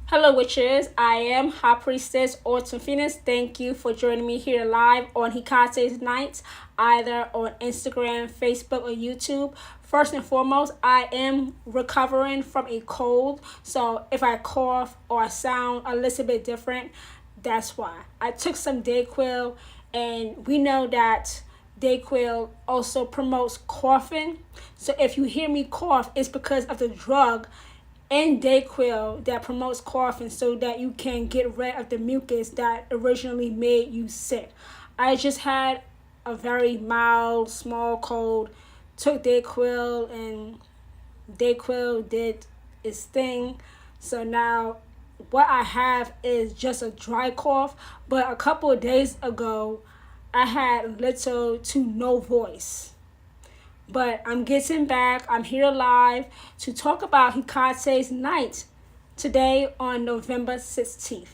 Hello, witches. I am High Priestess Autumn Phoenix. Thank you for joining me here live on Hecate's Nights, either on Instagram, Facebook, or YouTube. First and foremost, I am recovering from a cold, so if I cough or I sound a little bit different, that's why. I took some Dayquil, and we know that Dayquil also promotes coughing. So if you hear me cough, it's because of the drug and Dayquil that promotes coughing so that you can get rid of the mucus that originally made you sick. I just had a very mild, small cold, took Dayquil, and Dayquil did its thing. So now what I have is just a dry cough, but a couple of days ago, I had little to no voice. But I'm getting back. I'm here live to talk about Hecate's night today on November 16th.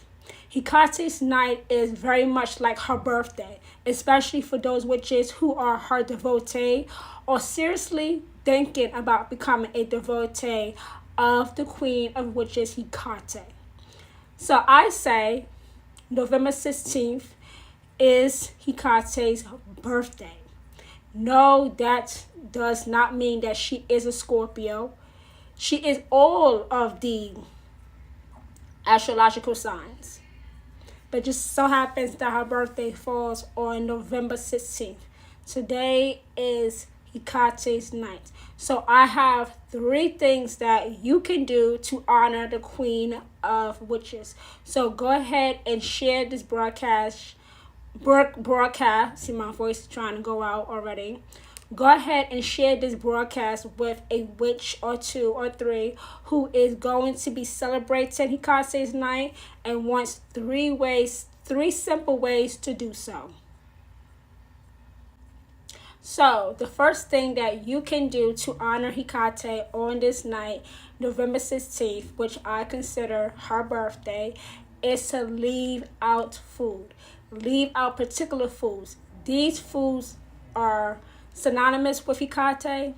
Hecate's night is very much like her birthday, especially for those witches who are her devotee or seriously thinking about becoming a devotee of the Queen of Witches, Hecate. So I say November 16th is Hecate's birthday. No, that does not mean that she is a Scorpio. She is all of the astrological signs. But just so happens that her birthday falls on November 16th. Today is Hecate's night. So I have 3 things that you can do to honor the Queen of Witches. So go ahead and share this broadcast. See, my voice is trying to go out already. Go ahead and share this broadcast with a witch or 2 or 3 who is going to be celebrating Hecate's night and wants 3 simple ways to do so. So the first thing that you can do to honor Hecate on this night, November 16th, which I consider her birthday, is to leave out food. Leave out particular foods. These foods are synonymous with Hecate.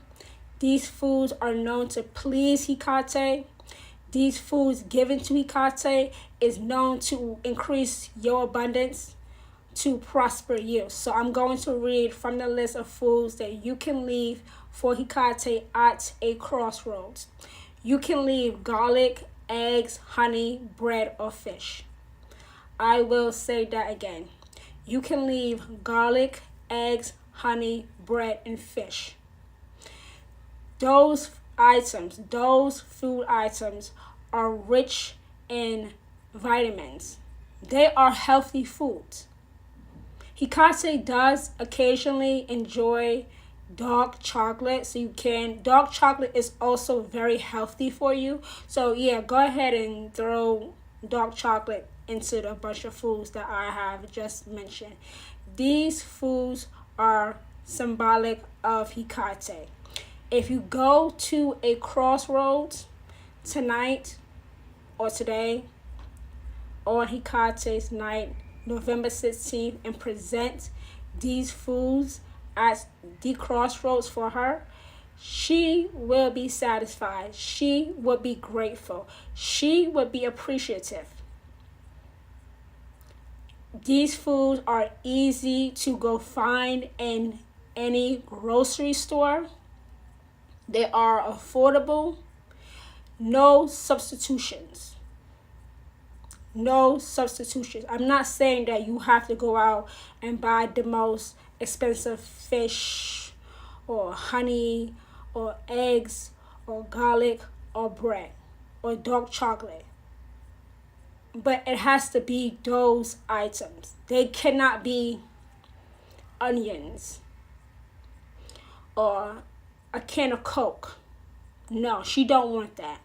These foods are known to please Hecate. These foods given to Hecate is known to increase your abundance, to prosper you. So I'm going to read from the list of foods that you can leave for Hecate at a crossroads. You can leave garlic, eggs, honey, bread, or fish. I will say that again. You can leave garlic, eggs, honey, bread, and fish. Those food items are rich in vitamins. They are healthy foods. Hecate does occasionally enjoy dark chocolate, dark chocolate is also very healthy for you. So yeah, go ahead and throw dark chocolate into the bunch of foods that I have just mentioned. These foods are symbolic of Hecate. If you go to a crossroads tonight or today on Hecate's night, November 16th, and present these foods at the crossroads for her, she will be satisfied. She will be grateful. She will be appreciative. These foods are easy to go find in any grocery store. They are affordable. No substitutions. No substitutions. I'm not saying that you have to go out and buy the most expensive fish or honey or eggs or garlic or bread or dark chocolate. But it has to be those items. They cannot be onions or a can of Coke. No, she don't want that.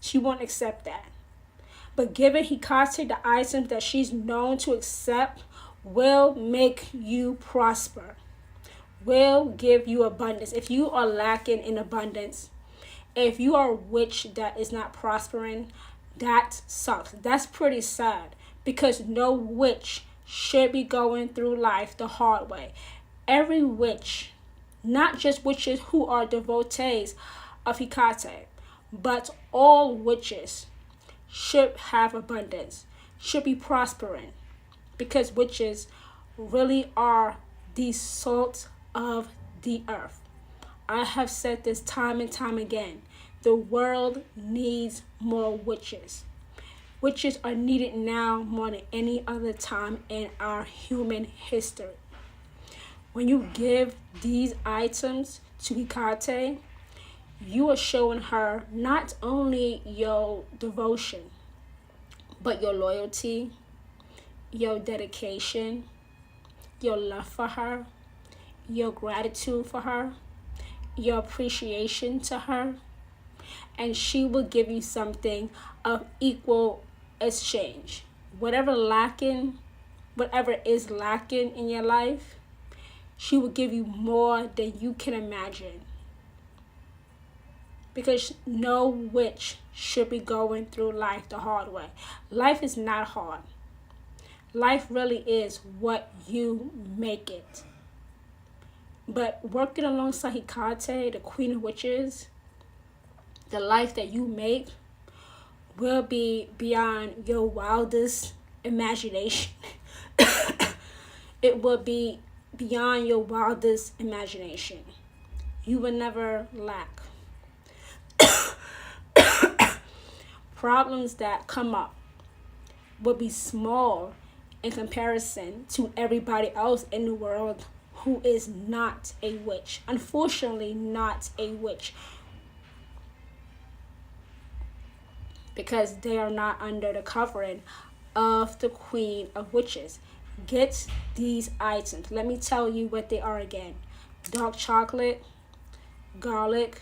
She won't accept that. But giving Hecate the items that she's known to accept will make you prosper, will give you abundance. If you are lacking in abundance, if you are a witch that is not prospering, that sucks. That's pretty sad because no witch should be going through life the hard way. Every witch, not just witches who are devotees of Hecate, but all witches should have abundance, should be prospering, because witches really are the salt of the earth. I have said this time and time again. The world needs more witches. Witches are needed now more than any other time in our human history. When you give these items to Hecate, you are showing her not only your devotion, but your loyalty, your dedication, your love for her, your gratitude for her, your appreciation to her, and she will give you something of equal exchange. Whatever is lacking in your life, she will give you more than you can imagine. Because no witch should be going through life the hard way. Life is not hard. Life really is what you make it. But working alongside Hecate, the queen of witches, the life that you make will be beyond your wildest imagination. It will be beyond your wildest imagination. You will never lack. Problems that come up will be small in comparison to everybody else in the world who is not a witch. Unfortunately, not a witch. Because they are not under the covering of the Queen of Witches. Get these items. Let me tell you what they are again. Dark chocolate, garlic,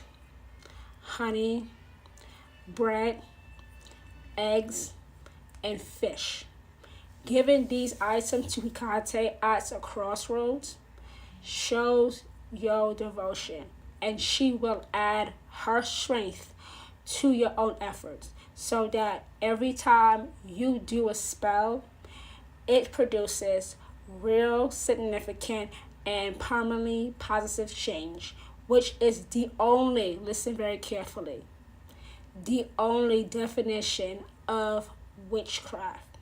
honey, bread, eggs, and fish. Giving these items to Hecate at a crossroads shows your devotion, and she will add her strength to your own efforts, so that every time you do a spell, it produces real, significant, and permanently positive change, which is the only, listen very carefully, the only definition of witchcraft.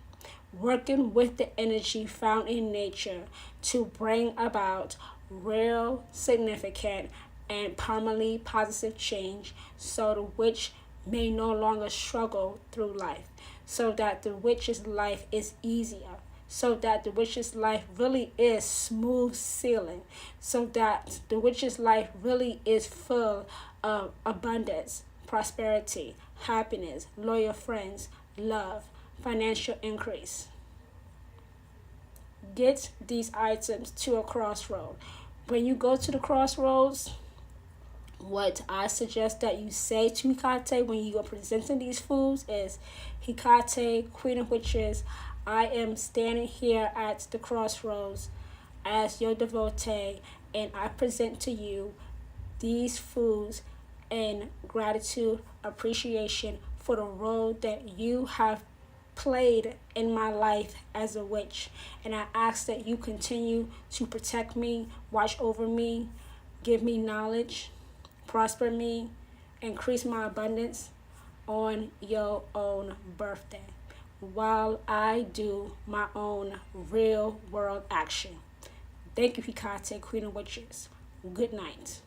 Working with the energy found in nature to bring about real, significant, and permanently positive change, so the witch may no longer struggle through life, so that the witch's life is easier, so that the witch's life really is smooth sailing, so that the witch's life really is full of abundance, prosperity, happiness, loyal friends, love, financial increase. Get these items to a crossroad. When you go to the crossroads, what I suggest that you say to Hecate when you are presenting these foods is, Hecate, Queen of Witches, I am standing here at the crossroads as your devotee, and I present to you these foods in gratitude, appreciation for the role that you have played in my life as a witch. And I ask that you continue to protect me, watch over me, give me knowledge, prosper me, increase my abundance on your own birthday, while I do my own real world action. Thank you, Hecate, Queen of Witches. Good night.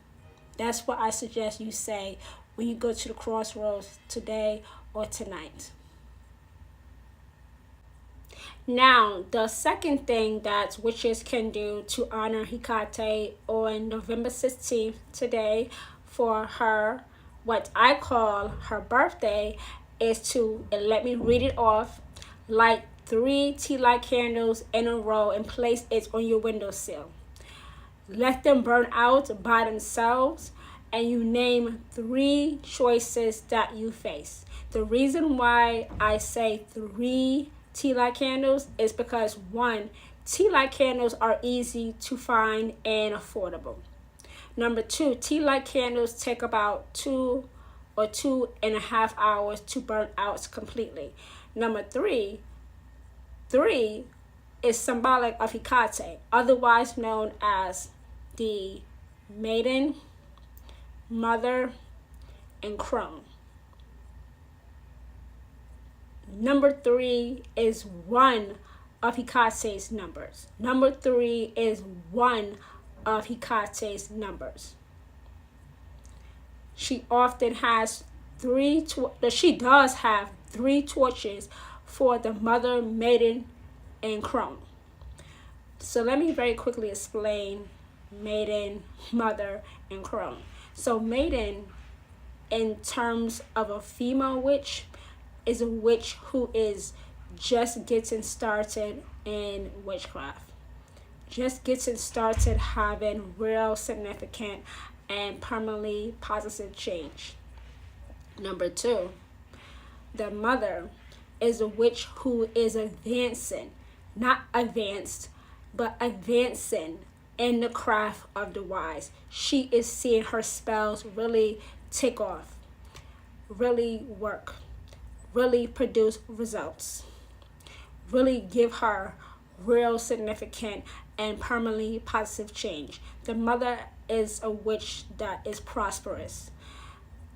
That's what I suggest you say when you go to the crossroads today or tonight. Now, the second thing that witches can do to honor Hecate on November 16th, today, for her, what I call her birthday, is to, and let me read it off, light 3 tea light candles in a row and place it on your windowsill. Let them burn out by themselves, and you name 3 choices that you face. The reason why I say 3 tea light candles is because, 1, tea light candles are easy to find and affordable. Number 2, tea light candles take about 2 or 2.5 hours to burn out completely. Number 3 is symbolic of Hecate, otherwise known as the maiden, mother, and crone. Number 3 is one of Hecate's numbers. Number 3 is one of Hecate's numbers. She often has she does have 3 torches for the mother, maiden, and crone. So let me very quickly explain maiden, mother, and crone. So maiden, in terms of a female witch, is a witch who is just getting started in witchcraft. Just getting started having real significant and permanently positive change. Number 2, the mother is a witch who is advancing, not advanced, but advancing in the craft of the wise. She is seeing her spells really take off, really work, really produce results, really give her real significant and permanently positive change. The mother is a witch that is prosperous.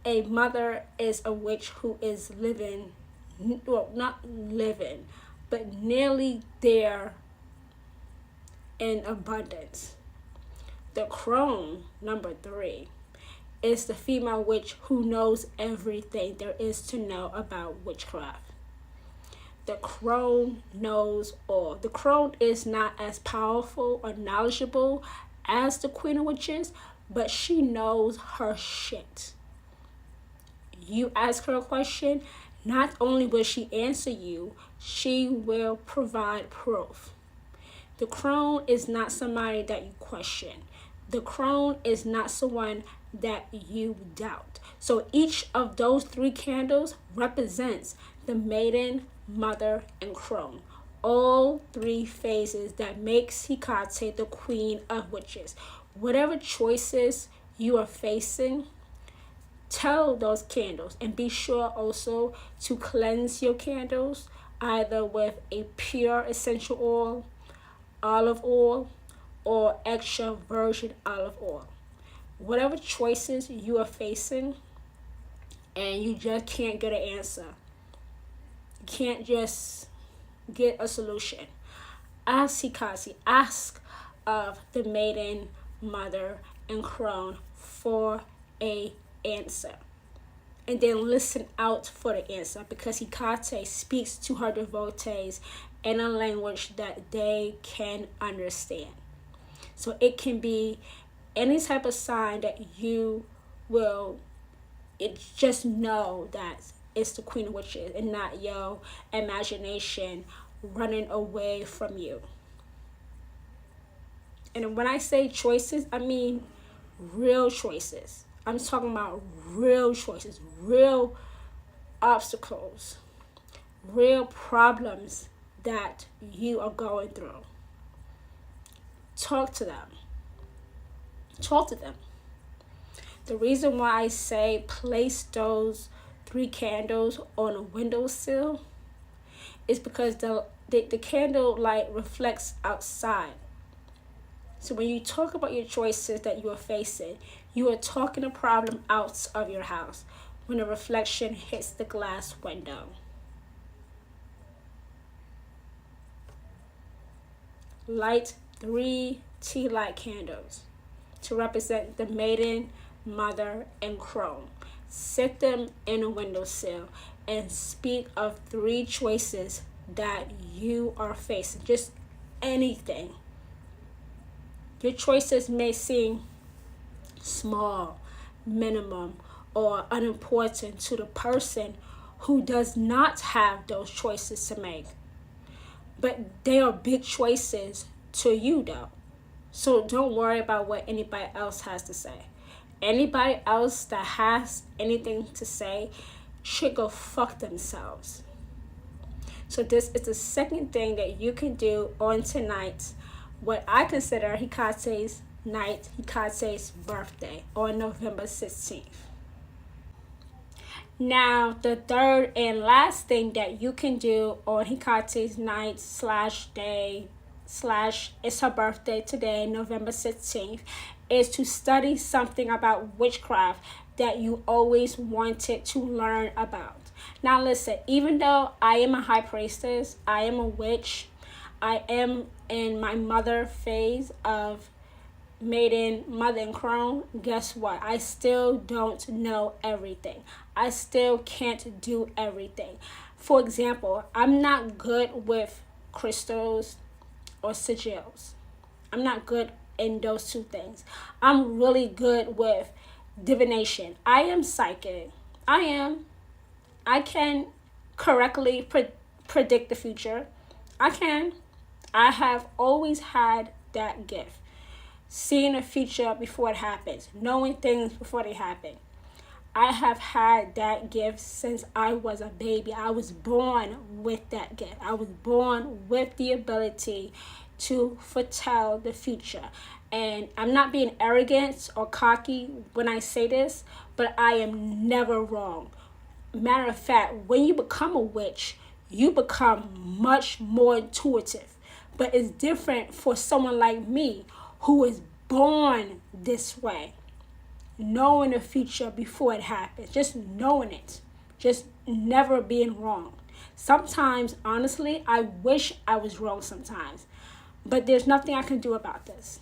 A mother is a witch who is living, well, not living, but nearly there in abundance. The crone, number 3, is the female witch who knows everything there is to know about witchcraft. The crone knows all. The crone is not as powerful or knowledgeable as the queen of witches, but she knows her shit. You ask her a question, not only will she answer you, she will provide proof. The crone is not somebody that you question. The crone is not someone that you doubt. So each of those 3 candles represents the maiden, mother, and crone. All 3 phases that makes Hecate the queen of witches. Whatever choices you are facing, tell those candles, and be sure also to cleanse your candles either with a pure essential oil, olive oil, or extra virgin olive oil. Whatever choices you are facing and you just can't get an answer, you can't just get a solution, ask Hecate, ask of the maiden, mother, and crone for a answer. And then listen out for the answer, because Hecate speaks to her devotees in a language that they can understand. So it can be any type of sign that you will just know that it's the queen of witches and not your imagination running away from you. And when I say choices, I mean real choices. I'm talking about real choices, real obstacles, real problems that you are going through. Talk to them. Talk to them. The reason why I say place those 3 candles on a windowsill is because the candle light reflects outside. So when you talk about your choices that you are facing, you are talking a problem out of your house when the reflection hits the glass window. Light 3 tea light candles to represent the maiden, mother, and crone. Set them in a windowsill and speak of 3 choices that you are facing. Just anything. Your choices may seem small, minimum, or unimportant to the person who does not have those choices to make. But they are big choices to you, though. So don't worry about what anybody else has to say. Anybody else that has anything to say should go fuck themselves. So this is the second thing that you can do on tonight, what I consider Hecate's night, Hecate's birthday, on November 16th. Now, the third and last thing that you can do on Hecate's night / day / it's her birthday today, November 16th, is to study something about witchcraft that you always wanted to learn about. Now listen, even though I am a high priestess, I am a witch, I am in my mother phase of maiden, mother, and crone, guess what? I still don't know everything. I still can't do everything. For example, I'm not good with crystals or sigils. I'm not good in those two things. I'm really good with divination. I am psychic. I am. I can correctly predict the future. I can. I have always had that gift. Seeing the future before it happens, knowing things before they happen. I have had that gift since I was a baby. I was born with that gift. I was born with the ability to foretell the future. And I'm not being arrogant or cocky when I say this, but I am never wrong. Matter of fact, when you become a witch, you become much more intuitive. But it's different for someone like me who is born this way, knowing the future before it happens, just knowing it, just never being wrong. Sometimes, honestly, I wish I was wrong sometimes, but there's nothing I can do about this.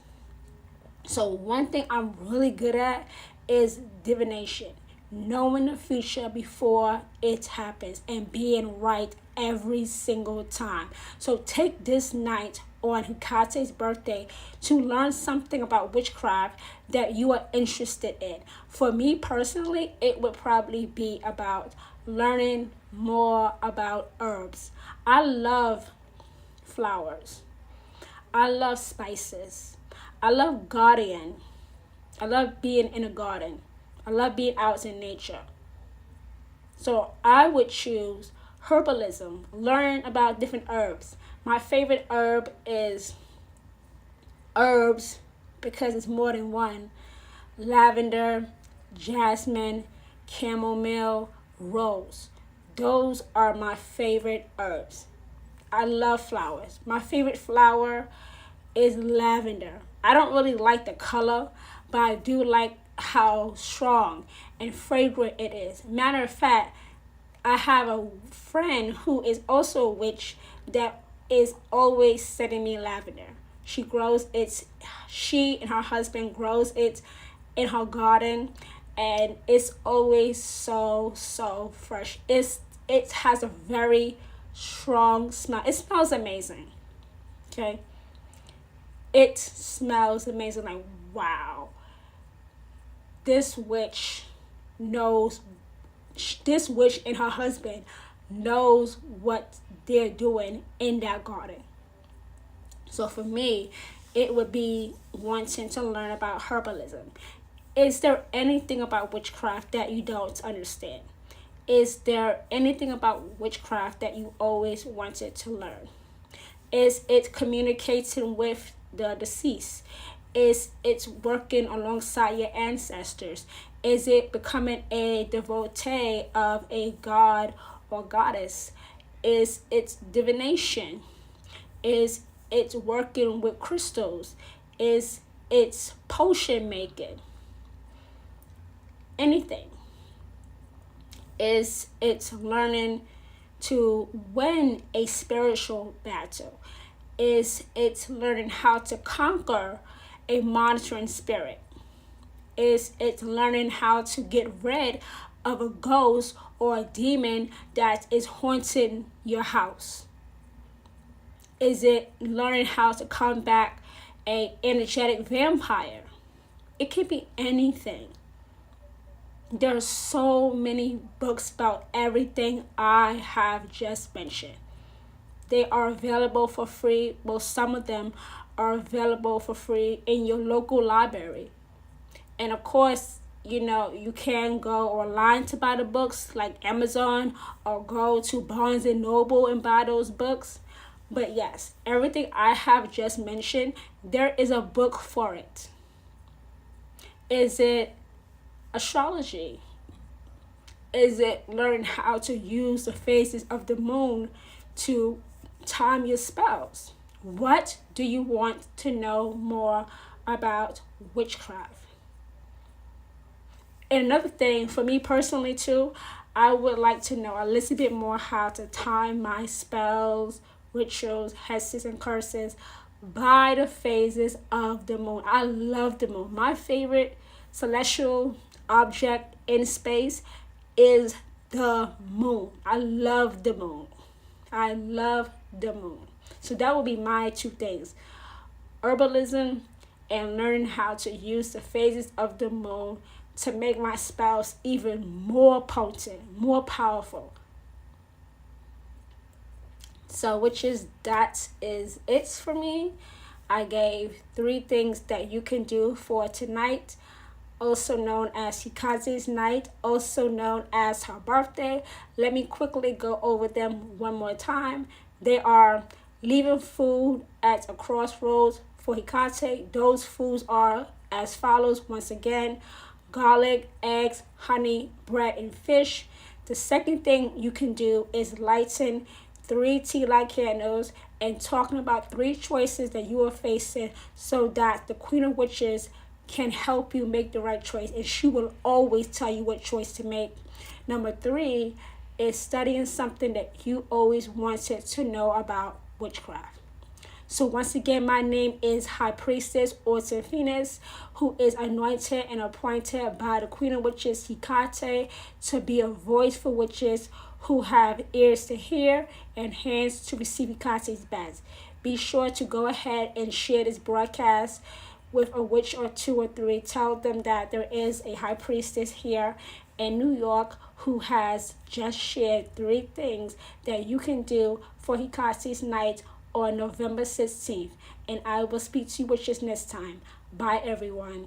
So one thing I'm really good at is divination, knowing the future before it happens and being right every single time. So take this night on Hecate's birthday to learn something about witchcraft that you are interested in. For me personally, it would probably be about learning more about herbs. I love flowers. I love spices. I love gardening. I love being in a garden. I love being out in nature. So I would choose herbalism, learn about different herbs. My favorite herb is herbs because it's more than one. Lavender, jasmine, chamomile, rose. Those are my favorite herbs. I love flowers. My favorite flower is lavender. I don't really like the color, but I do like how strong and fragrant it is. Matter of fact, I have a friend who is also a witch that is always sending me lavender. She and her husband grows it in her garden, and it's always so fresh. It has a very strong smell. It smells amazing. Okay? It smells amazing. Like, wow. This witch and her husband knows what they're doing in that garden. So for me, it would be wanting to learn about herbalism. Is there anything about witchcraft that you don't understand? Is there anything about witchcraft that you always wanted to learn? Is it communicating with the deceased? Is it working alongside your ancestors? Is it becoming a devotee of a god or goddess? Is it divination? Is it working with crystals? Is it potion making? Anything. Is it learning to win a spiritual battle? Is it learning how to conquer a monitoring spirit? Is it learning how to get rid of a ghost or a demon that is haunting your house? Is it learning how to combat an energetic vampire? It could be anything. There are so many books about everything I have just mentioned. They are available for free. Well, some of them are available for free in your local library. And of course, you can go online to buy the books like Amazon, or go to Barnes and Noble and buy those books. But yes, everything I have just mentioned, there is a book for it. Is it astrology? Is it learning how to use the phases of the moon to time your spells? What do you want to know more about witchcraft? And another thing for me personally too, I would like to know a little bit more how to time my spells, rituals, hexes, and curses by the phases of the moon. I love the moon. My favorite celestial object in space is the moon. I love the moon. I love the moon. So that will be my two things: herbalism and learning how to use the phases of the moon to make my spells even more potent, more powerful. So, that is it for me. I gave 3 things that you can do for tonight, also known as Hecate's night, also known as her birthday. Let me quickly go over them one more time. They are leaving food at a crossroads for Hecate. Those foods are as follows once again: garlic, eggs, honey, bread, and fish. The second thing you can do is lighten 3 tea light candles and talking about 3 choices that you are facing so that the Queen of Witches can help you make the right choice, and she will always tell you what choice to make. Number 3 is studying something that you always wanted to know about witchcraft. So once again, my name is High Priestess Autumn Phoenix, who is anointed and appointed by the Queen of Witches, Hecate, to be a voice for witches who have ears to hear and hands to receive Hecate's best. Be sure to go ahead and share this broadcast with a witch or 2 or 3. Tell them that there is a high priestess here in New York who has just shared 3 things that you can do for Hecate's night on November 16th. And I will speak to you witches next time. Bye, everyone.